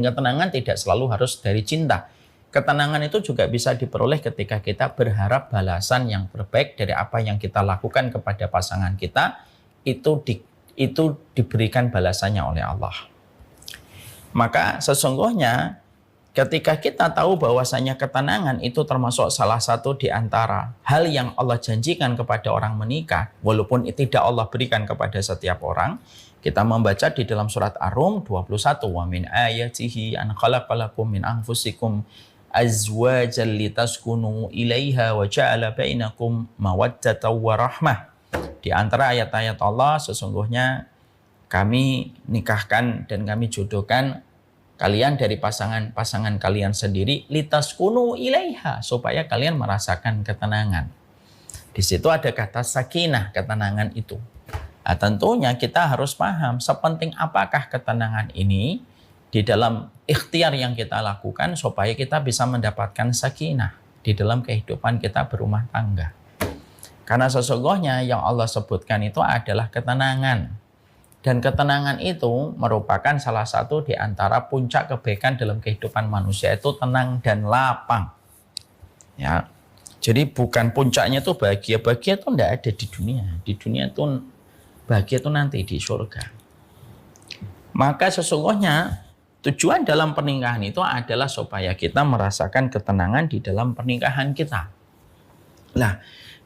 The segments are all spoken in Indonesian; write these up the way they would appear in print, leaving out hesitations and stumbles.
Ketenangan tidak selalu harus dari cinta. Ketenangan itu juga bisa diperoleh ketika kita berharap balasan yang terbaik dari apa yang kita lakukan kepada pasangan kita, itu diberikan balasannya oleh Allah. Maka sesungguhnya ketika kita tahu bahwasanya ketenangan itu termasuk salah satu di antara hal yang Allah janjikan kepada orang menikah, walaupun tidak Allah berikan kepada setiap orang, kita membaca di dalam surat Ar-Rum 21, wa min ayatihi an khalaqalakum min anfusikum azwajan litaskunu ilaiha wa ja'ala bainakum mawaddatan wa rahmah. Di antara ayat-ayat Allah, sesungguhnya kami nikahkan dan kami jodohkan kalian dari pasangan kalian sendiri, litaskunu ilaiha, supaya kalian merasakan ketenangan. Di situ ada kata sakinah, ketenangan itu. Nah, tentunya kita harus paham sepenting apakah ketenangan ini di dalam ikhtiar yang kita lakukan supaya kita bisa mendapatkan sakinah di dalam kehidupan kita berumah tangga. Karena sesungguhnya yang Allah sebutkan itu adalah ketenangan. Dan ketenangan itu merupakan salah satu di antara puncak kebaikan dalam kehidupan manusia, itu tenang dan lapang. Ya. Jadi bukan puncaknya itu bahagia. Bahagia itu tidak ada di dunia. Di dunia itu bahagia itu nanti di surga. Maka sesungguhnya tujuan dalam pernikahan itu adalah supaya kita merasakan ketenangan di dalam pernikahan kita. Nah,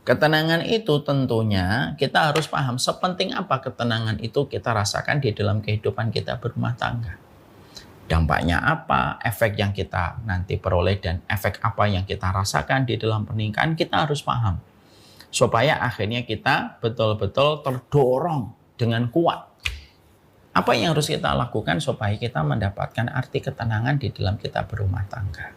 ketenangan itu tentunya kita harus paham sepenting apa ketenangan itu kita rasakan di dalam kehidupan kita berumah tangga. Dampaknya apa, efek yang kita nanti peroleh dan efek apa yang kita rasakan di dalam pernikahan kita harus paham. Supaya akhirnya kita betul-betul terdorong dengan kuat. Apa yang harus kita lakukan supaya kita mendapatkan arti ketenangan di dalam kita berumah tangga?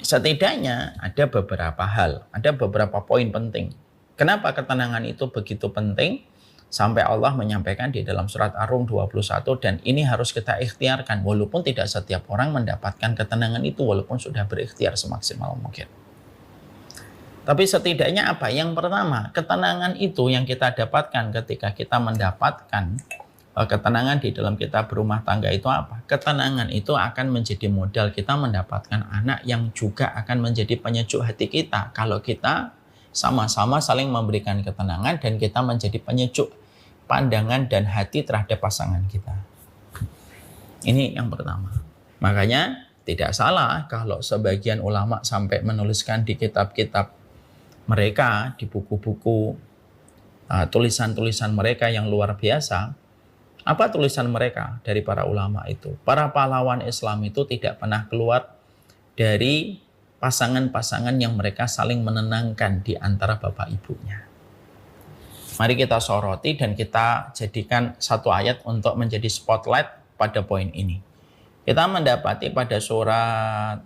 Setidaknya ada beberapa hal, ada beberapa poin penting. Kenapa ketenangan itu begitu penting? Sampai Allah menyampaikan di dalam surat Ar-Rum 21, dan ini harus kita ikhtiarkan. Walaupun tidak setiap orang mendapatkan ketenangan itu, walaupun sudah berikhtiar semaksimal mungkin. Tapi setidaknya apa? Yang pertama, ketenangan itu yang kita dapatkan ketika kita mendapatkan ketenangan di dalam kita berumah tangga itu apa? Ketenangan itu akan menjadi modal kita mendapatkan anak yang juga akan menjadi penyejuk hati kita. Kalau kita sama-sama saling memberikan ketenangan dan kita menjadi penyejuk pandangan dan hati terhadap pasangan kita. Ini yang pertama. Makanya tidak salah kalau sebagian ulama sampai menuliskan di kitab-kitab mereka, di buku-buku tulisan-tulisan mereka yang luar biasa. Apa tulisan mereka dari para ulama itu? Para pahlawan Islam itu tidak pernah keluar dari pasangan-pasangan yang mereka saling menenangkan di antara bapak ibunya. Mari kita soroti dan kita jadikan satu ayat untuk menjadi spotlight pada poin ini. Kita mendapati pada surat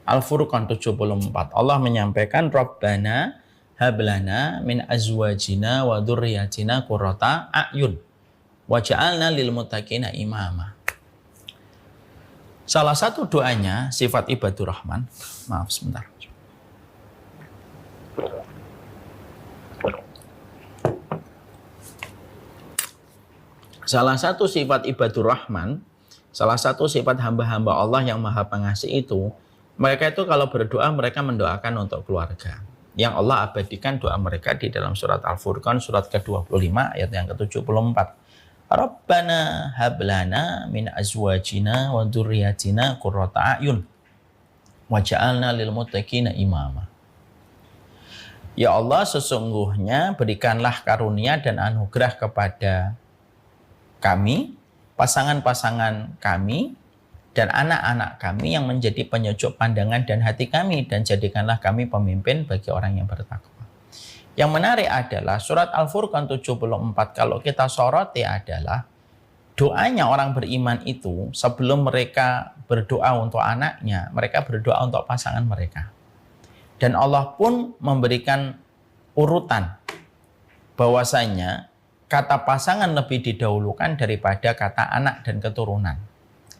Al-Furqan 74. Allah menyampaikan, Rabbana hablana min azwajina wa dzurriyyatina qurrata a'yun waj'alna lil muttaqina imama. Salah satu doanya sifat ibadur rahman. Maaf sebentar. Salah satu sifat ibadur rahman, salah satu sifat hamba-hamba Allah yang maha pengasih itu, mereka itu kalau berdoa, mereka mendoakan untuk keluarga. Yang Allah abadikan doa mereka di dalam surat Al-Furqan, surat ke-25, ayat yang ke-74. Rabbana hablana min azwajina wa dzurriyyatina qurrata a'yun waj'alna lil muttaqina imama. Ya Allah, sesungguhnya berikanlah karunia dan anugerah kepada kami, pasangan-pasangan kami, dan anak-anak kami yang menjadi penyejuk pandangan dan hati kami, dan jadikanlah kami pemimpin bagi orang yang bertakwa. Yang menarik adalah surat Al-Furqan 74, kalau kita soroti adalah doanya orang beriman itu sebelum mereka berdoa untuk anaknya, mereka berdoa untuk pasangan mereka. Dan Allah pun memberikan urutan bahwasanya kata pasangan lebih didahulukan daripada kata anak dan keturunan.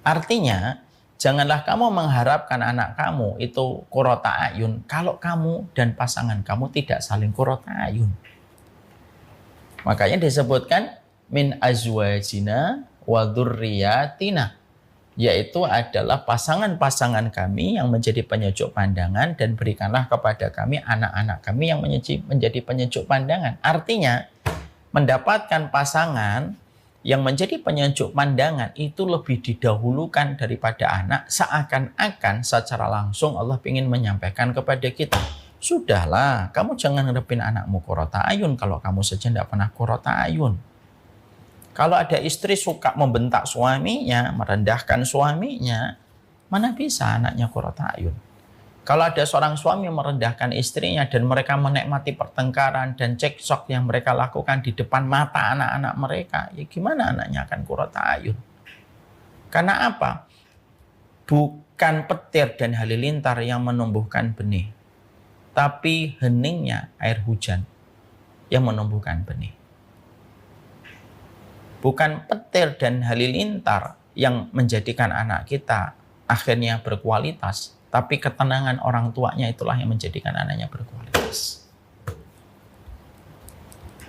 Artinya, janganlah kamu mengharapkan anak kamu itu qurrata a'yun kalau kamu dan pasangan kamu tidak saling qurrata a'yun. Makanya disebutkan min azwajina wa dzurriyyatina, yaitu adalah pasangan-pasangan kami yang menjadi penyejuk pandangan, dan berikanlah kepada kami anak-anak kami yang menjadi penyejuk pandangan. Artinya, mendapatkan pasangan yang menjadi penyejuk pandangan itu lebih didahulukan daripada anak, seakan-akan secara langsung Allah ingin menyampaikan kepada kita, sudahlah, kamu jangan ngadepin anakmu qurrata ayun kalau kamu saja tidak pernah qurrata ayun. Kalau ada istri suka membentak suaminya, merendahkan suaminya, mana bisa anaknya qurrata ayun? Kalau ada seorang suami merendahkan istrinya dan mereka menikmati pertengkaran dan cekcok yang mereka lakukan di depan mata anak-anak mereka, ya gimana anaknya akan qurrata ayun? Karena apa? Bukan petir dan halilintar yang menumbuhkan benih, tapi heningnya air hujan yang menumbuhkan benih. Bukan petir dan halilintar yang menjadikan anak kita akhirnya berkualitas, tapi ketenangan orang tuanya itulah yang menjadikan anaknya berkualitas.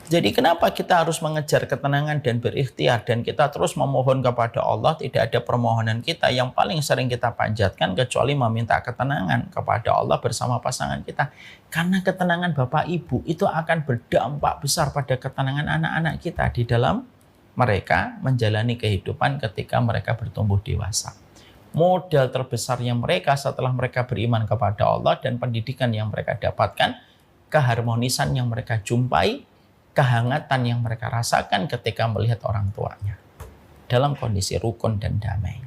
Jadi kenapa kita harus mengejar ketenangan dan berikhtiar, dan kita terus memohon kepada Allah? Tidak ada permohonan kita yang paling sering kita panjatkan kecuali meminta ketenangan kepada Allah bersama pasangan kita. Karena ketenangan Bapak Ibu itu akan berdampak besar pada ketenangan anak-anak kita di dalam mereka menjalani kehidupan ketika mereka bertumbuh dewasa. Modal terbesarnya mereka setelah mereka beriman kepada Allah dan pendidikan yang mereka dapatkan, keharmonisan yang mereka jumpai, kehangatan yang mereka rasakan ketika melihat orang tuanya dalam kondisi rukun dan damai.